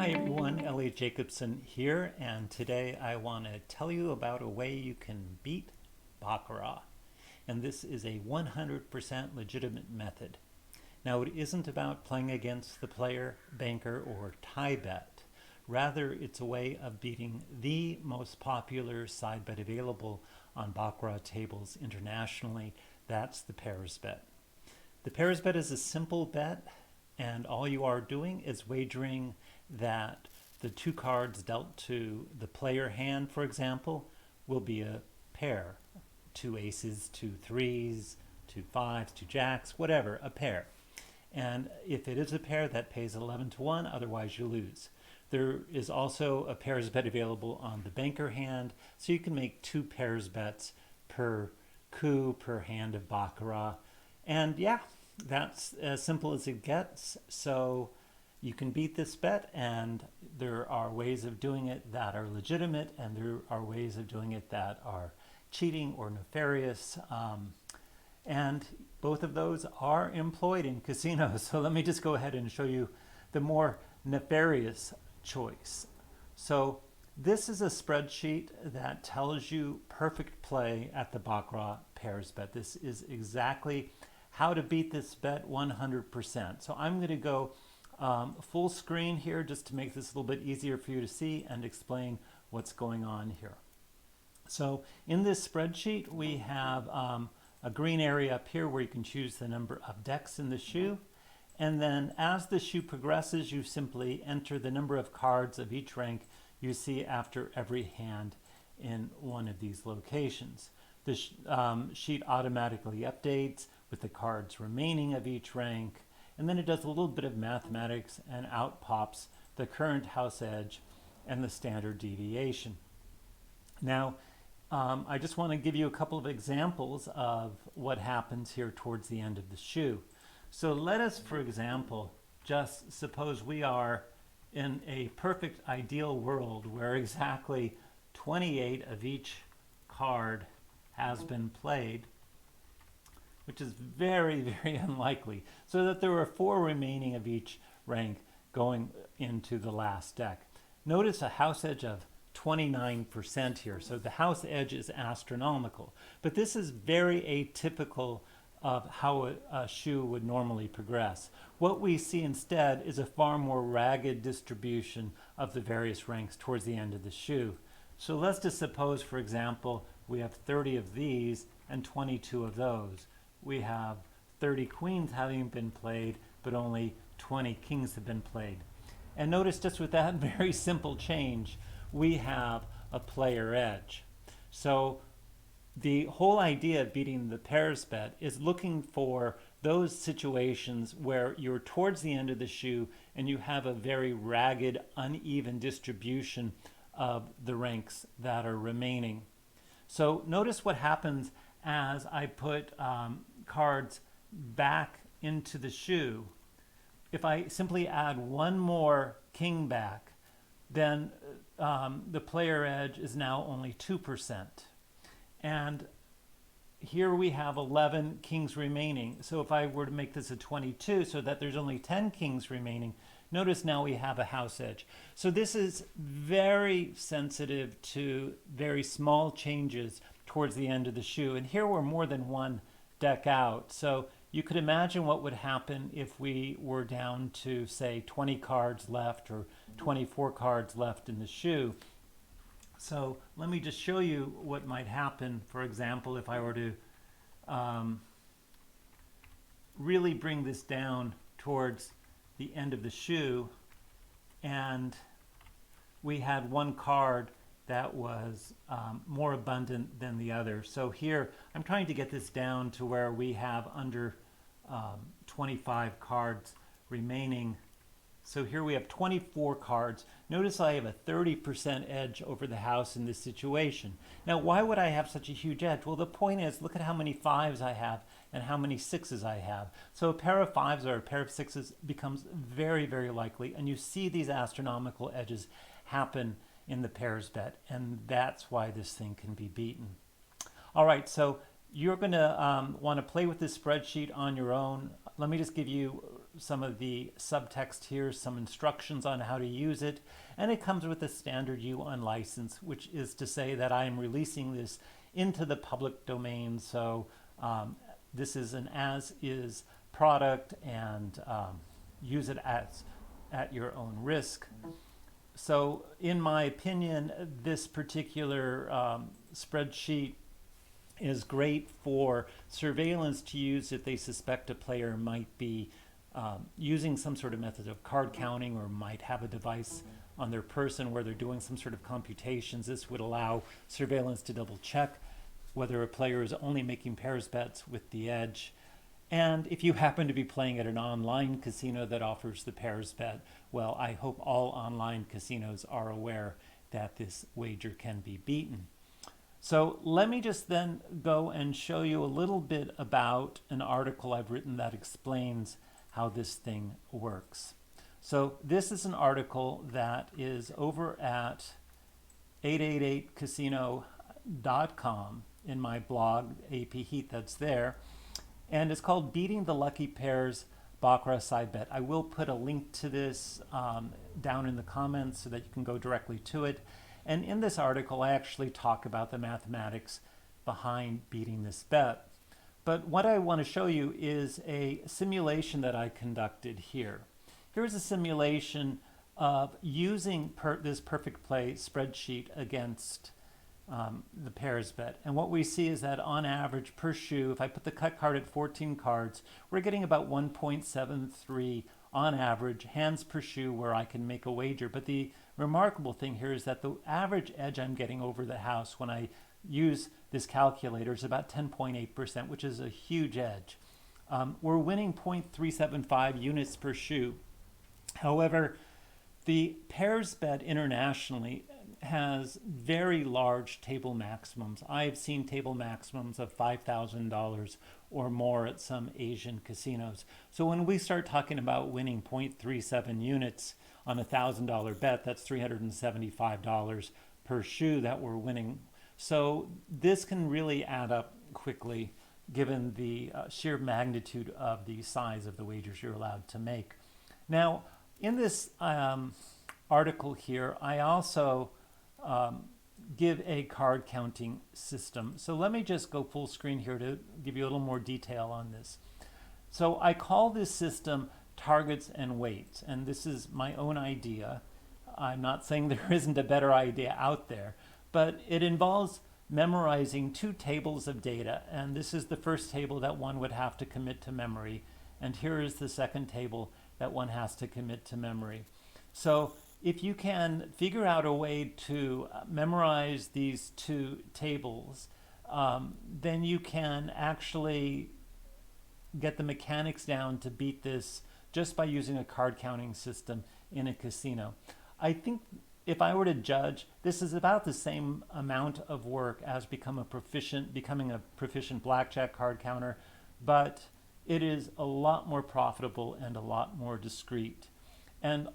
Hi everyone, Elliot Jacobson here, and today I want to tell you about a way you can beat Baccarat. And this is a 100% legitimate method. Now, it isn't about playing against the player, banker, or tie bet. Rather, it's a way of beating the most popular side bet available on Baccarat tables internationally. That's the pairs bet. The pairs bet is a simple bet, and all you are doing is wagering that the two cards dealt to the player hand, for example, will be a pair. Two aces, two threes, two fives, two jacks, whatever, a pair. And if it is a pair, that pays 11 to 1, otherwise you lose. There is also a pairs bet available on the banker hand, so you can make two pairs bets per coup, per hand of Baccarat. And yeah, that's as simple as it gets. So you can beat this bet, and there are ways of doing it that are legitimate, and there are ways of doing it that are cheating or nefarious. And both of those are employed in casinos. So let me just go ahead and show you the more nefarious choice. So this is a spreadsheet that tells you perfect play at the Baccarat pairs bet. This is exactly how to beat this bet 100%. So I'm going to go full screen here just to make this a little bit easier for you to see and explain what's going on here. So in this spreadsheet, we have a green area up here where you can choose the number of decks in the shoe. And then as the shoe progresses, you simply enter the number of cards of each rank you see after every hand in one of these locations. The sheet automatically updates with the cards remaining of each rank, and then it does a little bit of mathematics, and out pops the current house edge and the standard deviation. Now, I just want to give you a couple of examples of what happens here towards the end of the shoe. So let us, for example, just suppose we are in a perfect ideal world where exactly 28 of each card has been played, which is very, very unlikely, so that there are 4 remaining of each rank going into the last deck. Notice a house edge of 29% here, so the house edge is astronomical. But this is very atypical of how a shoe would normally progress. What we see instead is a far more ragged distribution of the various ranks towards the end of the shoe. So let's just suppose, for example, we have 30 of these and 22 of those. We have 30 queens having been played, but only 20 kings have been played. And notice just with that very simple change, we have a player edge. So the whole idea of beating the pairs bet is looking for those situations where you're towards the end of the shoe and you have a very ragged, uneven distribution of the ranks that are remaining. So notice what happens as I put cards back into the shoe. If I simply add one more king back, then the player edge is now only 2%. And here we have 11 kings remaining. So if I were to make this a 22 so that there's only 10 kings remaining, notice now we have a house edge. So this is very sensitive to very small changes towards the end of the shoe. And here we're more than one deck out. So you could imagine what would happen if we were down to, say, 20 cards left or 24 cards left in the shoe. So let me just show you what might happen. For example, if I were to really bring this down towards the end of the shoe, and we had one card that was more abundant than the other. So here I'm trying to get this down to where we have under 25 cards remaining. So here we have 24 cards. Notice I have a 30% edge over the house in this situation. Now, why would I have such a huge edge? Well, the point is, look at how many 5s I have and how many 6s I have. So a pair of 5s or a pair of 6s becomes very, very likely. And you see these astronomical edges happen in the pairs bet. And that's why this thing can be beaten. All right, so you're going to want to play with this spreadsheet on your own. Let me just give you some of the subtext here, some instructions on how to use it, and it comes with a standard U license, which is to say that I am releasing this into the public domain. So this is an as-is product, and use it at your own risk. So in my opinion, this particular spreadsheet is great for surveillance to use if they suspect a player might be using some sort of method of card counting, or might have a device on their person where they're doing some sort of computations. This would allow surveillance to double check whether a player is only making pairs bets with the edge. And if you happen to be playing at an online casino that offers the pairs bet, well, I hope all online casinos are aware that this wager can be beaten. So let me just then go and show you a little bit about an article I've written that explains how this thing works. So this is an article that is over at 888casino.com in my blog, AP Heat, that's there. And it's called Beating the Lucky Pairs Baccarat Side Bet. I will put a link to this down in the comments so that you can go directly to it. And in this article, I actually talk about the mathematics behind beating this bet. But what I want to show you is a simulation that I conducted here. Here's a simulation of using this perfect play spreadsheet against the pairs bet. And what we see is that on average per shoe, if I put the cut card at 14 cards, we're getting about 1.73 on average hands per shoe where I can make a wager. But the remarkable thing here is that the average edge I'm getting over the house when I use this calculator is about 10.8%, which is a huge edge. We're winning 0.375 units per shoe. However, the pairs bet internationally has very large table maximums. I've seen table maximums of $5,000 or more at some Asian casinos. So when we start talking about winning 0.37 units on a $1,000 bet, that's $375 per shoe that we're winning. So this can really add up quickly given the sheer magnitude of the size of the wagers you're allowed to make. Now, in this article here, I also give a card counting system. So let me just go full screen here to give you a little more detail on this. So I call this system targets and weights, and this is my own idea. I'm not saying there isn't a better idea out there, but it involves memorizing two tables of data, and this is the first table that one would have to commit to memory, and here is the second table that one has to commit to memory. So if you can figure out a way to memorize these two tables, then you can actually get the mechanics down to beat this just by using a card counting system in a casino. I think if I were to judge, this is about the same amount of work as becoming a proficient blackjack card counter, but it is a lot more profitable and a lot more discreet. And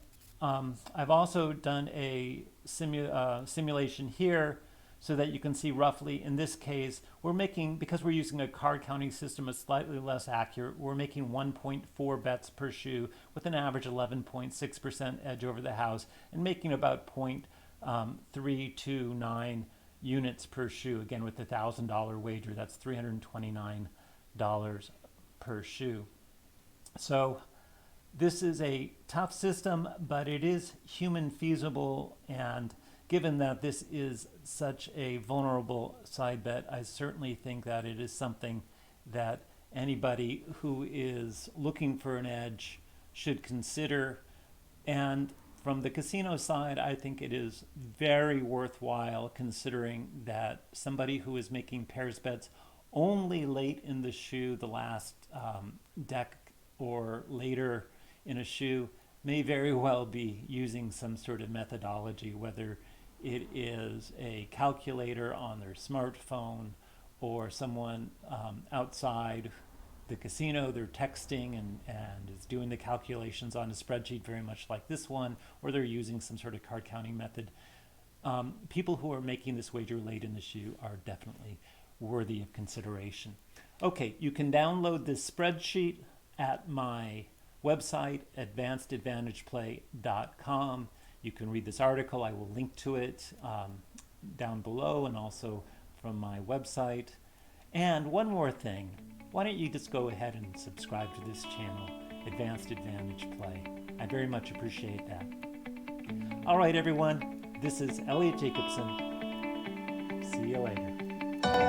I've also done a simulation here so that you can see roughly, in this case, we're making, because we're using a card counting system, it's slightly less accurate. We're making 1.4 bets per shoe with an average 11.6% edge over the house and making about 0.329 units per shoe. Again, with the $1,000 wager, that's $329 per shoe. So this is a tough system, but it is human feasible, and given that this is such a vulnerable side bet, I certainly think that it is something that anybody who is looking for an edge should consider. And from the casino side, I think it is very worthwhile, considering that somebody who is making pairs bets only late in the shoe, the last deck or later in a shoe, may very well be using some sort of methodology, whether it is a calculator on their smartphone or someone outside the casino, they're texting and is doing the calculations on a spreadsheet very much like this one, or they're using some sort of card counting method. People who are making this wager late in the shoe are definitely worthy of consideration. Okay, you can download this spreadsheet at my website, advancedadvantageplay.com. You can read this article. I will link to it down below and also from my website. And one more thing, why don't you just go ahead and subscribe to this channel, Advanced Advantage Play. I very much appreciate that. All right, everyone, this is Elliot Jacobson. See you later.